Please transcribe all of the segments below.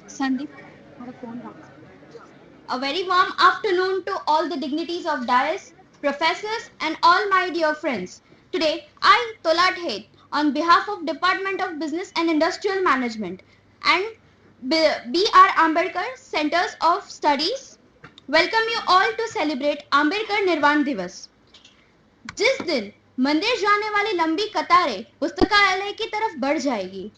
Sandeep, a very warm afternoon to all the dignities of dais, professors and all my dear friends. Today, I, Tolat Heth, on behalf of Department of Business and Industrial Management and B.R. Ambedkar Centers of Studies, welcome you all to celebrate Ambedkar Nirvan Divas. जिस दिन मंदिर जाने वाली लंबी कतारें पुस्तकालय की तरफ बढ़ जाएगी,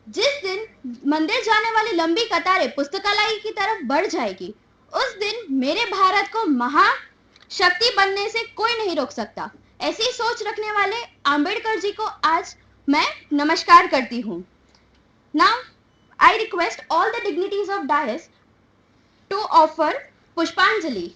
जिस दिन मंदिर जाने वाली लंबी कतारें पुस्तकालय की तरफ बढ़ जाएगी, उस दिन मेरे भारत को महाशक्ति बनने से कोई नहीं रोक सकता। ऐसी सोच रखने वाले आंबेडकर जी को आज मैं नमस्कार करती हूँ। Now, I request all the dignitaries of dais to offer Pushpanjali.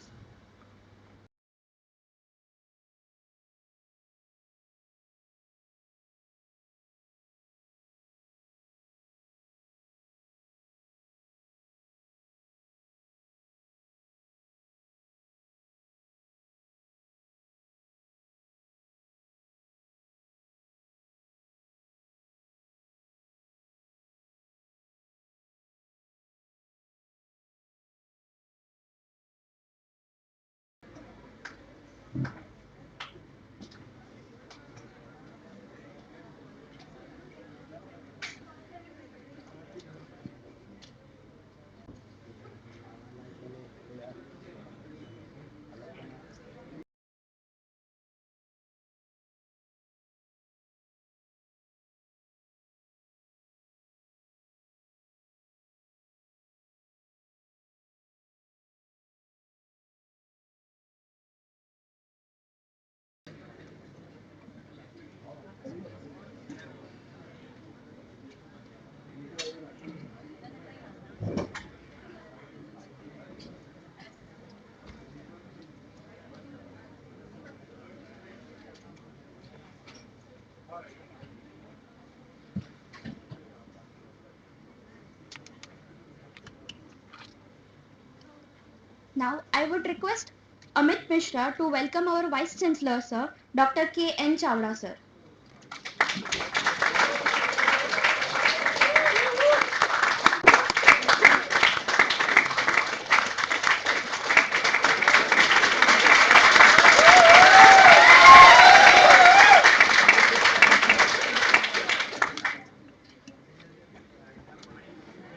Now, I would request Amit Mishra to welcome our Vice Chancellor, Sir, Dr. K. N. Chawda, Sir.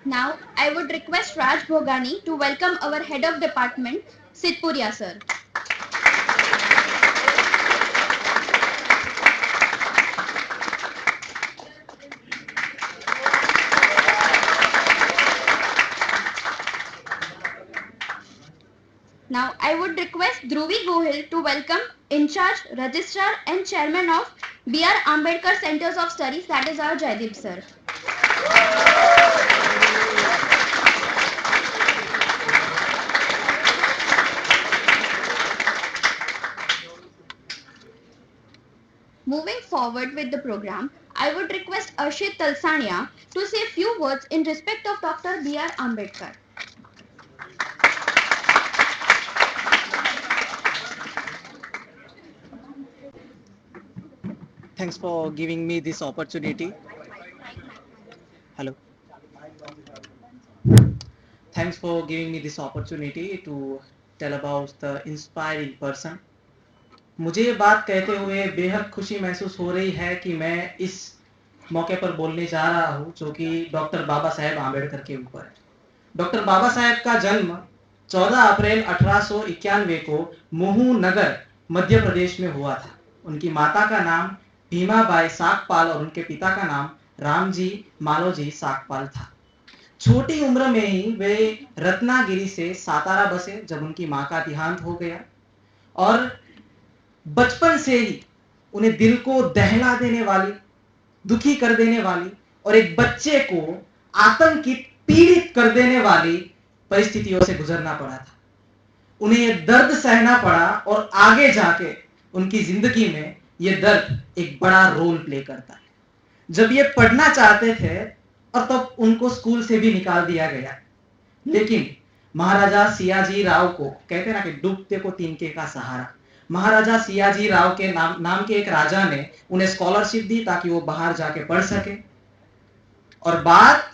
Now, I would request Raj Bhogani to welcome our Head of Department, Sidpuria, Sir. Now, I would request Dhruvi Gohil to welcome in charge, registrar and chairman of B.R. Ambedkar Centers of Studies, that is our Jaideep, Sir. Moving forward with the program, I would request Arshit Talsania to say a few words in respect of Dr. B.R. Ambedkar. Thanks for giving me this opportunity. Hello. Thanks for giving me this opportunity to tell about the inspiring person. मुझे ये बात कहते हुए बेहद खुशी महसूस हो रही है कि मैं इस मौके पर बोलने जा रहा हूँ जो कि डॉक्टर बाबा साहेब आम्बेडकर के ऊपर है। डॉक्टर बाबा साहेब का जन्म 14 अप्रैल 1891 को मुहू नगर मध्य प्रदेश में हुआ था। उनकी माता का नाम भीमाबाई साकपाल और उनके पिता का नाम रामजी मालोजी साकपाल था। छोटी उम्र में ही वे रत्नागिरी से सातारा बसे जब उनकी मां का देहांत हो गया और बचपन से ही उन्हें दिल को दहला देने वाली, दुखी कर देने वाली और एक बच्चे को आतंकित, पीड़ित कर देने वाली परिस्थितियों से गुजरना पड़ा था। उन्हें यह दर्द सहना पड़ा और आगे जाके उनकी जिंदगी में यह दर्द एक बड़ा रोल प्ले करता है। जब ये पढ़ना चाहते थे और तब उनको स्कूल से भी निकाल दिया गया। लेकिन महाराजा सियाजी राव को कहते ना कि डूबते को तिनके का सहारा, महाराजा सियाजी राव के नाम के एक राजा ने उन्हें स्कॉलरशिप दी ताकि वो बाहर जाके पढ़ सके। और बात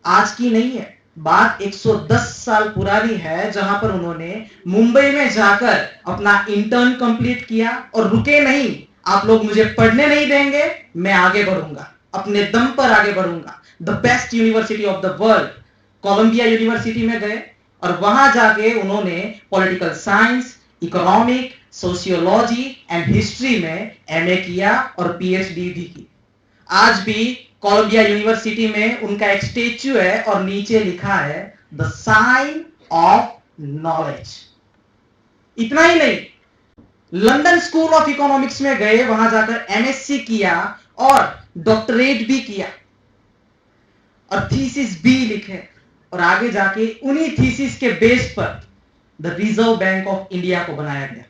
आज की नहीं है, बात 110 साल पुरानी है, जहां पर उन्होंने मुंबई में जाकर अपना इंटर्न कंप्लीट किया और रुके नहीं। आप लोग मुझे पढ़ने नहीं देंगे, मैं आगे बढ़ूंगा, अपने दम पर आगे बढ़ूंगा। The best university of the world Columbia University में गए और वहां जाके उन्होंने political science, economic, sociology and history में एमए किया और पीएचडी भी की। आज भी कोलंबिया यूनिवर्सिटी में उनका एक स्टेच्यू है और नीचे लिखा है द साइन ऑफ नॉलेज। इतना ही नहीं, लंदन स्कूल ऑफ इकोनॉमिक्स में गए, वहां जाकर एमएससी किया और डॉक्टरेट भी किया और थीसिस भी लिखे और आगे जाके उन्हीं थीसिस के बेस पर the reserve bank of India को बनाया गया।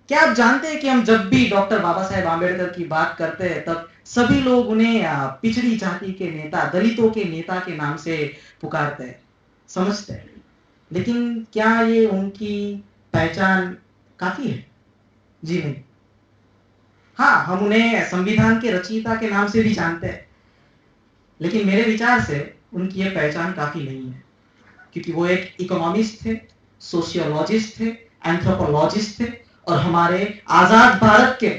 क्या आप जानते हैं कि हम जब भी डॉक्टर बाबा साहेब आंबेडकर की बात करते हैं तब सभी लोग उन्हें पिछड़ी जाति के नेता, दलितों के नेता के नाम से पुकारते हैं, समझते हैं। लेकिन क्या ये उनकी पहचान काफी है? जी नहीं। हाँ, हम उन्हें संविधान के रचयिता के नाम से भी जानते हैं, लेकिन मेरे विचार से उनकी यह पहचान काफी नहीं है, क्योंकि वो एक इकोनॉमिस्ट थे, सोशियोलॉजिस्ट थे, एंथ्रोपोलॉजिस्ट थे और हमारे आजाद भारत के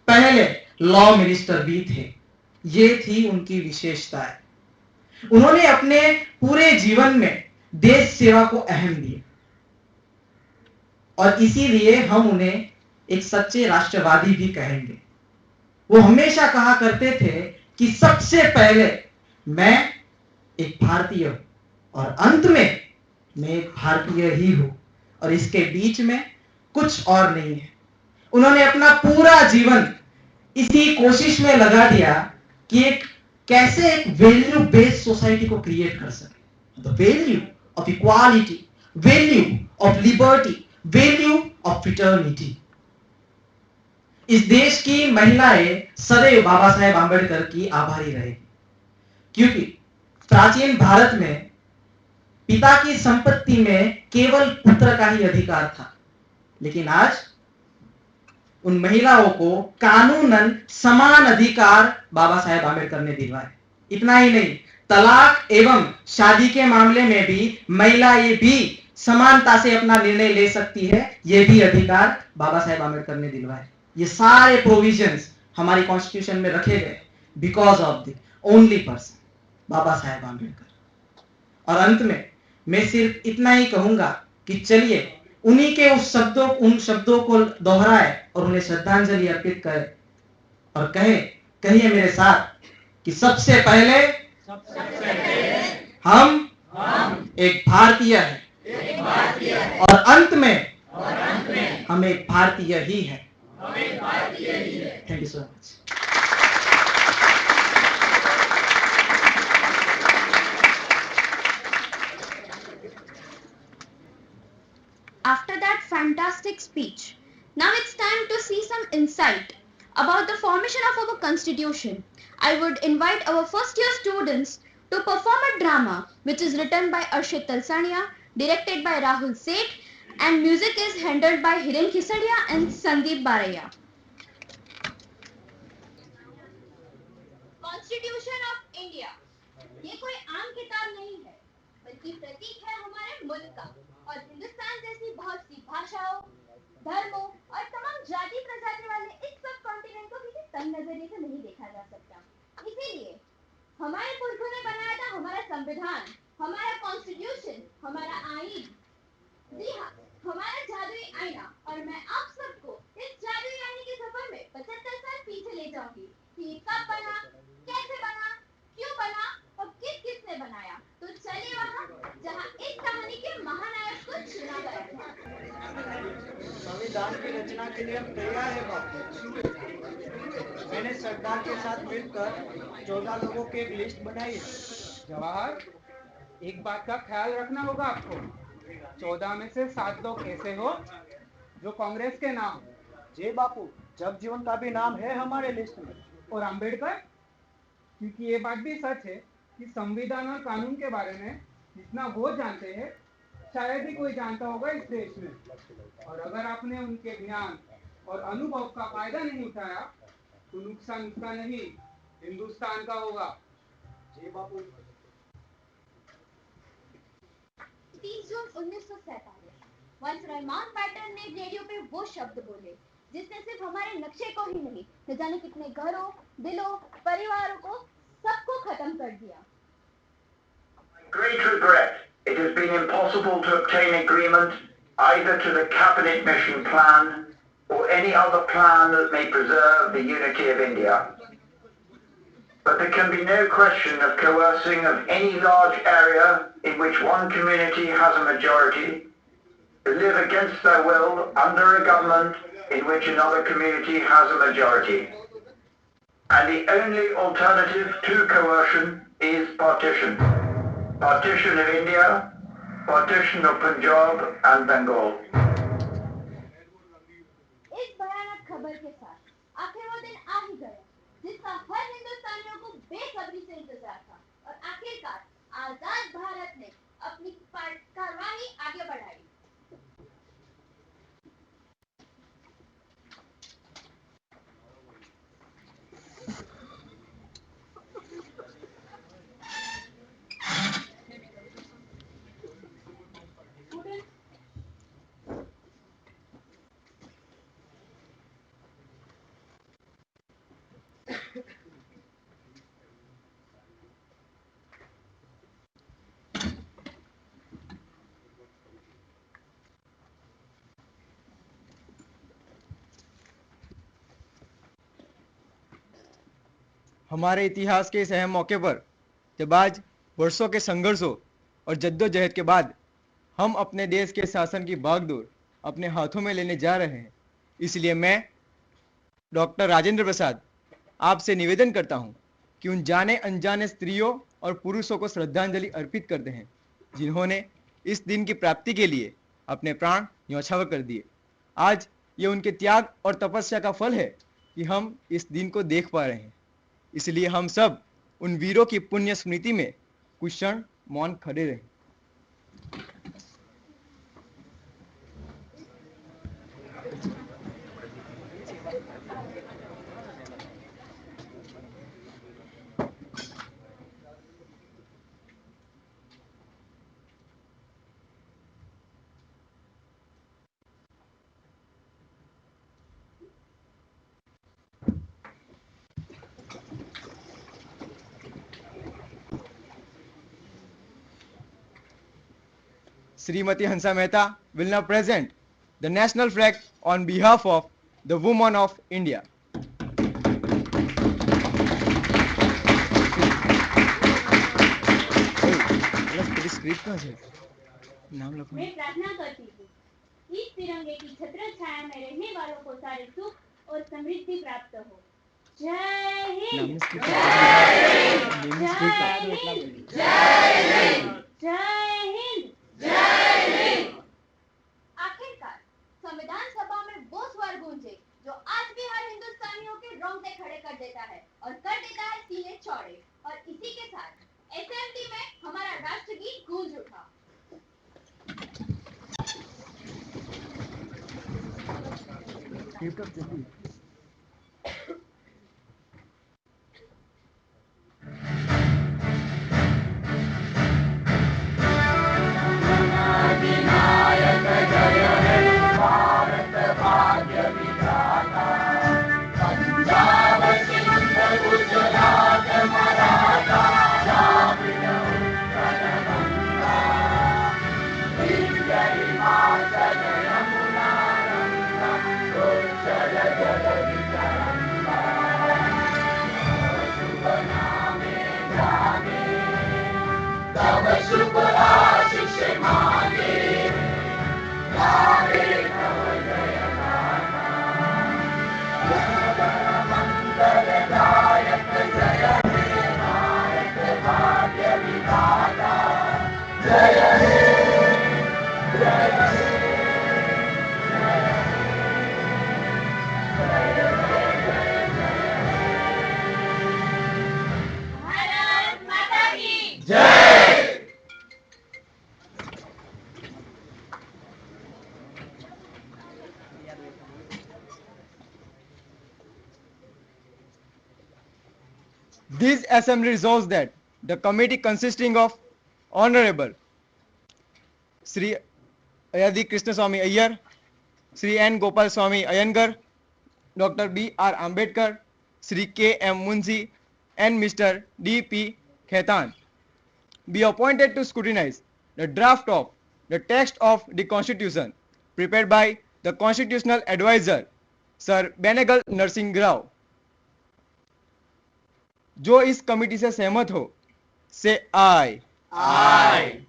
पहले लॉ मिनिस्टर भी थे। ये थी उनकी विशेषताएं। उन्होंने अपने पूरे जीवन में देश सेवा को अहम दिया और इसीलिए हम उन्हें एक सच्चे राष्ट्रवादी भी कहेंगे। वो हमेशा कहा करते थे कि सबसे पहले मैं एक भारतीय हूं और अंत में मैं एक भारतीय ही हूं और इसके बीच में कुछ और नहीं है। उन्होंने अपना पूरा जीवन इसी कोशिश में लगा दिया कि कैसे एक वैल्यू बेस्ड सोसाइटी को क्रिएट कर सके। The value of equality, value of liberty, value of fraternity. इस देश की महिलाएं सदैव बाबा साहेब आंबेडकर की आभारी रहेगी, क्योंकि प्राचीन भारत में पिता की संपत्ति में केवल पुत्र का ही अधिकार था, लेकिन आज उन महिलाओं को कानूनन समान अधिकार बाबा साहेब आंबेडकर ने दिलवाए। इतना ही नहीं, तलाक एवं शादी के मामले में भी महिला ये भी समानता से अपना निर्णय ले सकती है, ये भी अधिकार बाबा साहेब आंबेडकर ने दिलवाए। ये सारे प्रोविजंस हमारी कॉन्स्टिट्यूशन में रखे गए because of the only person Baba Saheb Ambedkar. और अंत में मैं सिर्फ इतना ही कहूंगा कि चलिए उन्हीं के उन शब्दों को दोहराए और उन्हें श्रद्धांजलि अर्पित करें और कहिए मेरे साथ कि सबसे पहले हम एक भारतीय हैं और अंत में हम एक भारतीय ही हैं। Thank you so much. After that fantastic speech, now it's time to see some insight about the formation of our constitution. I would invite our first year students to perform a drama which is written by Arshit Talsania, directed by Rahul Seth, and music is handled by Hiren Khisadia and Sandeep Baraya. Constitution of India ये कोई आम किताब नहीं है, बल्कि प्रतीक है हमारे मुल्क का और हिंदुस्तान जैसी बहुत सी भाषाओं, धर्मों और तमाम जाति प्रजाति वाले इस सब कॉन्टिनेंट को किसी तंग नजरिए से नहीं देखा जा सकता। इसीलिए हमारे पुरखों ने बनाया था हमारा संविधान, हमारा कॉन्स्टिट्यूशन, हमारा आईन। जी हाँ, हमारा जादुई आईना। और मैं आप सबको इस जादुई आईने के सफर में 75 साल पीछे ले जाऊंगी कि ये कब बना, कैसे बना, क्यों बना और किसने बनाया। तो चलिए वहां जहां इस कहानी के महानायक को चुना गया था। संविधान की रचना के लिए हम तैयार है बापू। मैंने सरदार के साथ मिलकर 14 लोगों की एक लिस्ट बनाई है। जवाहर, एक बात का ख्याल रखना होगा आपको। 14 में से 7 लोग ऐसे हो जो कांग्रेस के नाम। जी बापू, जगजीवन का भी नाम है हमारे लिस्ट में। और अंबेडकर? क्योंकि ये बात भी सच है कि संविधान और कानून के बारे में जितना वो जानते हैं शायद ही कोई जानता होगा इस देश में। और अगर आपने उनके ज्ञान और अनुभव का फायदा नहीं उठाया तो नुकसान उसका नहीं, हिंदुस्तान का होगा। जी बापू। 30 जून 1947 वंस रहमान पैटर्न ने रेडियो पे वो शब्द बोले जिसने सिर्फ हमारे नक्शे को ही नहीं, न जाने कितने घरों, दिलों, परिवारों को सबको खत्म कर दिया। Great regret, it has been impossible to obtain agreement either to the cabinet mission plan or any other plan that may preserve the unity of India. But there can be no question of coercing of any large area in which one community has a majority to live against their will under a government in which another community has a majority. And the only alternative to coercion is partition. Partition of India, partition of Punjab and Bengal. इस भयानक खबर के साथ आखिर वो दिन आ ही गया जिसका हर हिंदुस्तानियों को बेसब्री से इंतजार था और आखिरकार आजाद भारत ने अपनी कार्यवाही आगे बढ़ाई। हमारे इतिहास के इस अहम मौके पर जब आज वर्षों के संघर्षों और जद्दोजहद के बाद हम अपने देश के शासन की बागडोर अपने हाथों में लेने जा रहे हैं, इसलिए मैं डॉक्टर राजेंद्र प्रसाद आपसे निवेदन करता हूं कि उन जाने अनजाने स्त्रियों और पुरुषों को श्रद्धांजलि अर्पित करते हैं जिन्होंने इस दिन की प्राप्ति के लिए अपने प्राण न्यौछावर कर दिए। आज ये उनके त्याग और तपस्या का फल है कि हम इस दिन को देख पा रहे हैं। इसलिए हम सब उन वीरों की पुण्य स्मृति में कुछ क्षण मौन खड़े रहें। Srimati Hansa Mehta will now present the national flag on behalf of the women of India. मैं प्रार्थना करती हूँ इस तिरंगे की छत्र छाया में रहने वालों को सारे सुख और समृद्धि प्राप्त हो। जय हिंद, जय हिंद, जय हिंद, जय हिंद। आखिरकार संविधान सभा में वो स्वर गूंजे जो आज भी हर हिंदुस्तानियों के रोंगटे खड़े कर देता है और कर देता है सीने चौड़े। और इसी के साथ असेंबली में हमारा राष्ट्रगीत गूंज उठा। Jai This assembly resolves that the committee consisting of Honorable Sri Ayadi Krishnaswamy Iyer, Sri N. Gopal Swamy Iyengar, Dr. B.R. Ambedkar, Sri K.M. Munshi, and Mr. D.P. Khaitan be appointed to scrutinize the draft of the text of the Constitution prepared by the Constitutional Advisor Sir Benegal Narsingh Rao. जो इस committee से सहमत हो say aye. Aye.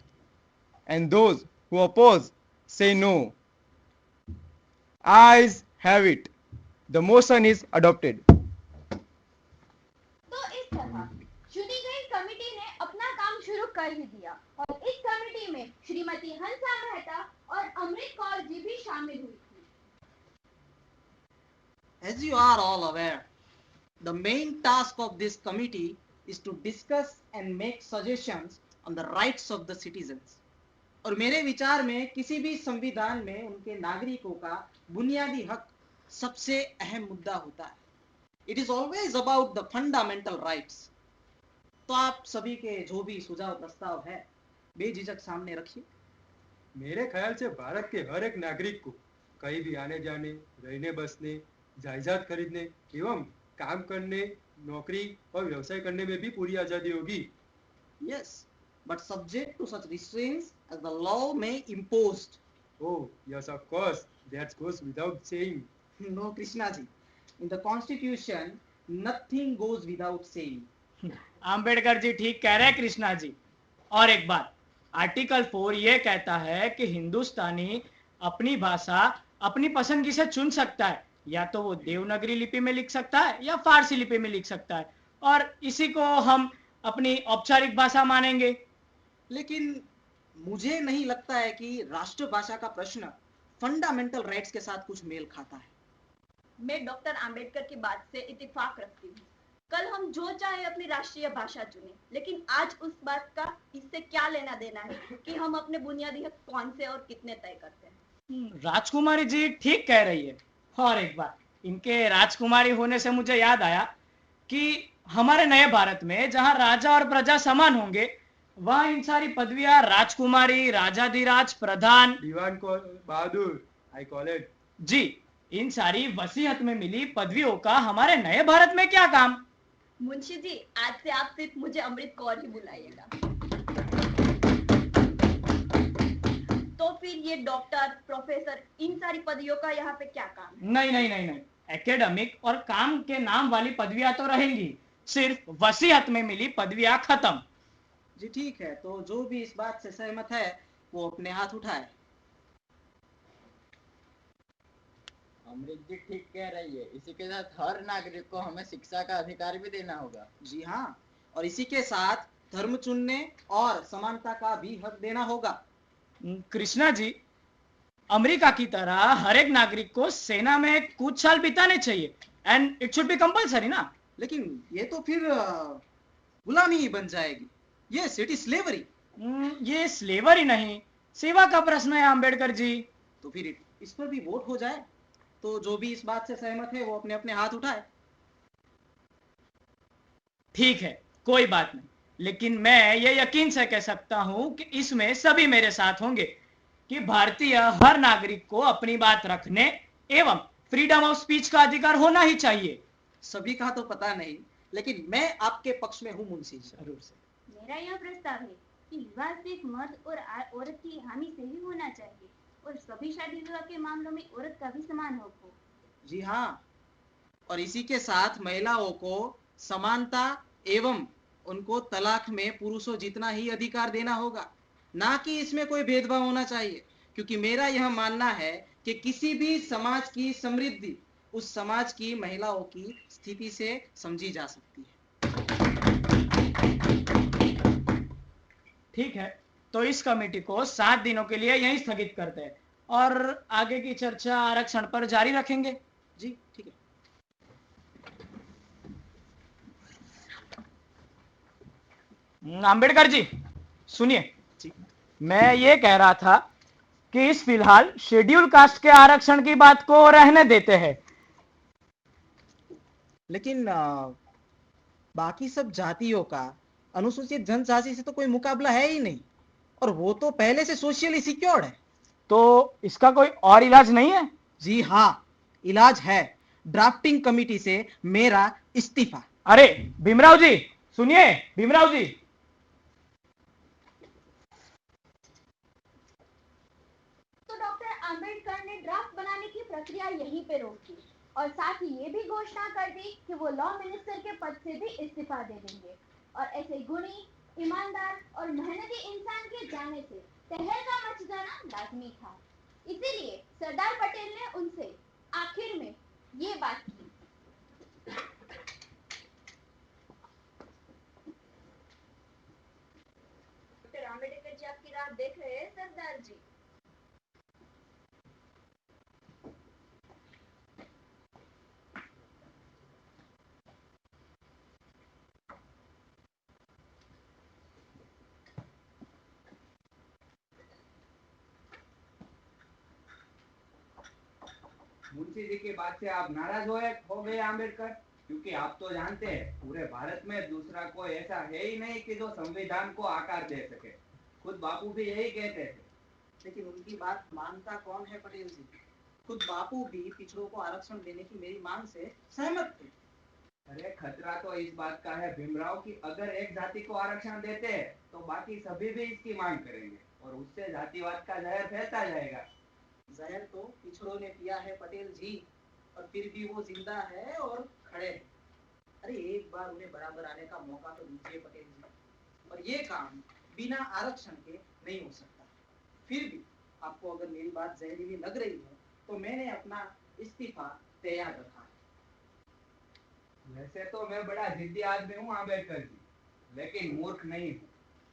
And those who oppose say no. Ayes have it. The motion is adopted. तो इस तरह चुनी गई कमेटी ने अपना काम शुरू कर ही दिया और इस कमेटी में श्रीमती हंसा मेहता और अमृत कौर जी भी शामिल हुई थी। As you are all aware, the main task of this committee is to discuss and make suggestions on the rights of the citizens. और मेरे विचार में किसी भी संविधान में उनके नागरिकों का बुनियादी हक सबसे अहम मुद्दा होता है. It is always about the fundamental rights. तो आप सभी के जो भी सुझाव प्रस्ताव है बेझिझक सामने रखिए. मेरे ख्याल से भारत के हर एक नागरिक को कहीं भी आने जाने, रहने बसने, जायदाद खरीदने एवं काम करने, नौकरी और व्यवसाय करने में भी पूरी आजादी होगी. Yes, but subject to such restraints as the law may impose. Oh, yes, of course. That goes without saying. No, Krishna ji. In the constitution, nothing goes without saying. Ambedkar जी ठीक कह रहे हैं कृष्णा जी. और एक बात, आर्टिकल 4 ये कहता है कि हिंदुस्तानी अपनी भाषा अपनी पसंदगी से चुन सकता है. या तो वो देवनागरी लिपि में लिख सकता है या फारसी लिपि में लिख सकता है और इसी को हम अपनी औपचारिक भाषा मानेंगे. लेकिन मुझे नहीं लगता है कि राष्ट्रभाषा का प्रश्न फंडामेंटल राइट्स के साथ कुछ मेल खाता है. मैं डॉक्टर आम्बेडकर की बात से इत्तेफाक रखती हूँ. कल हम जो चाहे अपनी राष्ट्रीय भाषा चुने, लेकिन आज उस बात का इससे क्या लेना देना है कि हम अपने बुनियादी हक कौन से और कितने तय करते हैं. राजकुमारी जी ठीक कह रही है. और एक बात, इनके राजकुमारी होने से मुझे याद आया कि हमारे नए भारत में जहां राजा और प्रजा समान होंगे, वहां इन सारी पदवियां राजकुमारी, राजाधिराज, प्रधान, दीवान को बहादुर, I call it. जी, इन सारी वसीयत में मिली पदवियों का हमारे नए भारत में क्या काम. मुंशी जी, आज से आप सिर्फ मुझे अमृत कौर ही बुलाइएगा. तो फिर ये डॉक्टर, प्रोफेसर, इन सारी पदवियों का यहाँ पे क्या काम है? नहीं नहीं नहीं नहीं, एकेडमिक और काम के नाम वाली पदवियां तो रहेंगी, सिर्फ वसीयत में मिली पदवियां खत्म. जी ठीक है, तो जो भी इस बात से सहमत है वो अपने हाथ उठाए. अमृत जी ठीक कह रही है. इसी के साथ हर नागरिक को हमें शिक्षा का अधिकार भी देना होगा. जी हाँ, और इसी के साथ धर्म चुनने और समानता का भी हक देना होगा. कृष्णा जी, अमेरिका की तरह हर एक नागरिक को सेना में कुछ साल बिताने चाहिए and it should be compulsory ना. लेकिन ये तो फिर गुलामी ही बन जाएगी. Yes, it is slavery. ये स्लेवरी नहीं, सेवा का प्रश्न है आम्बेडकर जी. तो फिर इस पर भी वोट हो जाए. तो जो भी इस बात से सहमत है वो अपने अपने हाथ उठाए. ठीक है, कोई बात नहीं, लेकिन मैं ये यकीन से कह सकता हूं कि इसमें सभी मेरे साथ होंगे कि भारतीय हर नागरिक को अपनी बात रखने एवं फ्रीडम ऑफ स्पीच का अधिकार होना ही चाहिए. सभी का तो पता नहीं, लेकिन मैं आपके पक्ष में हूं मुंशी जी. जरूर से. मेरा यह प्रस्ताव है कि विवाह सिर्फ मर्द और औरत की हामी से ही होना चाहिए और सभी शादी विवाह के मामलों में औरत का भी समान हक हो. जी हाँ, और इसी के साथ महिलाओं को समानता एवं उनको तलाक में पुरुषों जितना ही अधिकार देना होगा, ना कि इसमें कोई भेदभाव होना चाहिए. क्योंकि मेरा यह मानना है कि किसी भी समाज की समृद्धि उस समाज की महिलाओं की स्थिति से समझी जा सकती है. ठीक है, तो इस कमेटी को 7 दिनों के लिए यहीं स्थगित करते हैं और आगे की चर्चा आरक्षण पर जारी रखेंगे. जी ठीक है. आम्बेडकर जी सुनिए, मैं ये कह रहा था कि इस फिलहाल शेड्यूल कास्ट के आरक्षण की बात को रहने देते हैं. लेकिन बाकी सब जातियों का अनुसूचित जनजाति से तो कोई मुकाबला है ही नहीं, और वो तो पहले से सोशली सिक्योर्ड है। तो इसका कोई और इलाज नहीं है? जी हाँ, इलाज है। ड्राफ्टिंग कमेटी से मेरा इस्तीफा। अरे भीमराव जी सुनिए, भीमराव जी। तो डॉक्टर आम्बेडकर ने ड्राफ्ट बनाने की प्रक्रिया यहीं पे रोक दी और साथ ही ये भी घोषणा कर दी कि वो लॉ मिनिस्टर के पद से भी इस्तीफा दे देंगे। और ऐसे गुणी, ईमानदार और मेहनती इंसान के जाने से तहलका मच जाना लाजमी था। इसीलिए सरदार पटेल ने उनसे आखिर में ये बात की। डॉक्टर आम्बेडकर जी आपकी राह देख रहे हैं सरदार जी। मुंशी जी की बात से आप नाराज हो गए आम्बेडकर? क्योंकि आप तो जानते हैं पूरे भारत में दूसरा कोई ऐसा है ही नहीं कि जो संविधान को आकार दे सके। खुद बापू भी यही कहते थे। लेकिन उनकी बात मानता कौन है पटेल जी? खुद बापू भी पिछड़ों को आरक्षण देने की मेरी मांग से सहमत थे। अरे खतरा तो इस बात का है भीमराव कि अगर एक जाति को आरक्षण देते हैं तो बाकी सभी भी इसकी मांग करेंगे और उससे जातिवाद का जहर फैलता जाएगा। जहर तो पिछड़ों ने पिया है पटेल जी, और फिर भी वो जिंदा है और खड़े हैं। अरे एक बार उन्हें बराबर आने का मौका तो दीजिए पटेल जी, और ये काम बिना आरक्षण के नहीं हो सकता। फिर भी आपको अगर मेरी बात जहरीली लग रही है तो मैंने अपना इस्तीफा तैयार रखा है। वैसे तो मैं बड़ा जिद्दी आदमी हूँ आम्बेडकर जी, लेकिन मूर्ख नहीं हूँ,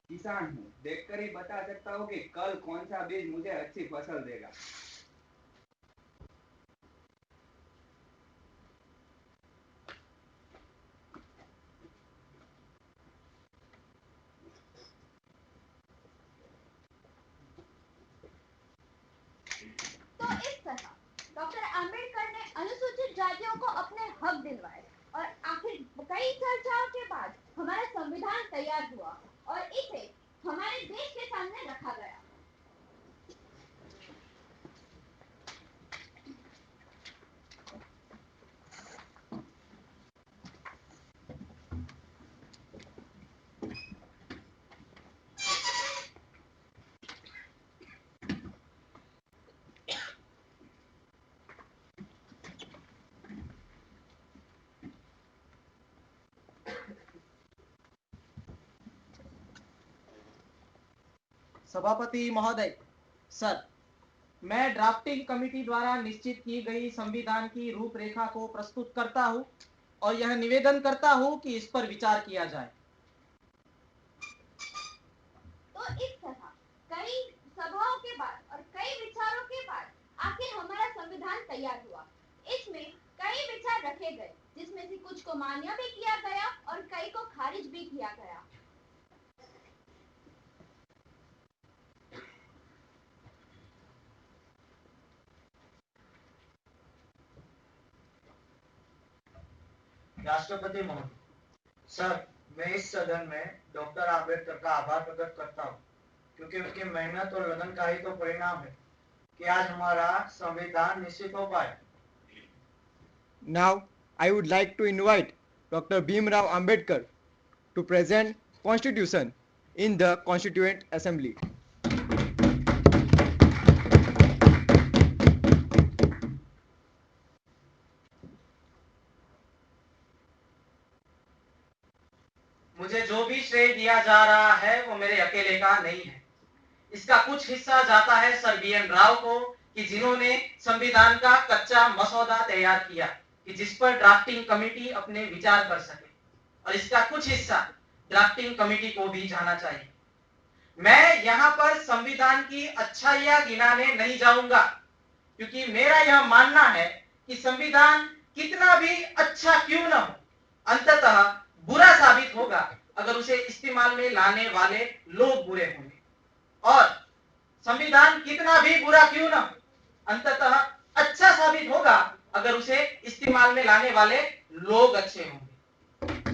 किसान हूँ। देखकर ही बता सकता हूँ कि कल कौन सा बीज मुझे अच्छी फसल देगा। तो इस तरह डॉक्टर आम्बेडकर ने अनुसूचित जातियों को अपने हक दिलवाए और आखिर कई चर्चाओं के बाद हमारा संविधान तैयार हुआ और इसे हमारे देश के सामने रखा गया। सभापति महोदय, सर, मैं ड्राफ्टिंग कमेटी द्वारा निश्चित की गई संविधान की रूपरेखा को प्रस्तुत करता हूं और यह निवेदन करता हूं कि इस पर विचार किया जाए। तो इस तरह कई सभाओं के बाद और कई विचारों के बाद आखिर हमारा संविधान तैयार हुआ। इसमें कई विचार रखे गए, जिसमें से कुछ को मान्य भी किया गया और कई को खारिज भी किया गया। राष्ट्रपति महोदय, सर, मैं इस सदन में डॉक्टर आम्बेडकर का आभार प्रकट करता हूँ, क्योंकि उनकी मेहनत और लगन का ही तो परिणाम है कि आज हमारा संविधान निश्चित हो पाए। Now I would like to invite Dr. Bhimrao Ambedkar to present Constitution in the Constituent Assembly. मुझे जो भी श्रेय दिया जा रहा है वो मेरे अकेले का नहीं है। इसका कुछ हिस्सा जाता है सर BN राव को, कि जिन्होंने संविधान का कच्चा मसौदा तैयार किया कि जिस पर ड्राफ्टिंग कमेटी अपने विचार कर सके, और इसका कुछ हिस्सा ड्राफ्टिंग कमेटी को भी जाना चाहिए। मैं यहाँ पर संविधान की अच्छाइयां गिनाने नहीं जाऊंगा, क्योंकि मेरा यह मानना है कि संविधान कितना भी अच्छा क्यों न हो, अंततः बुरा साबित होगा अगर उसे इस्तेमाल में लाने वाले लोग बुरे होंगे, और संविधान कितना भी बुरा क्यों न हो, अंततः अच्छा साबित होगा अगर उसे इस्तेमाल में लाने वाले लोग अच्छे होंगे।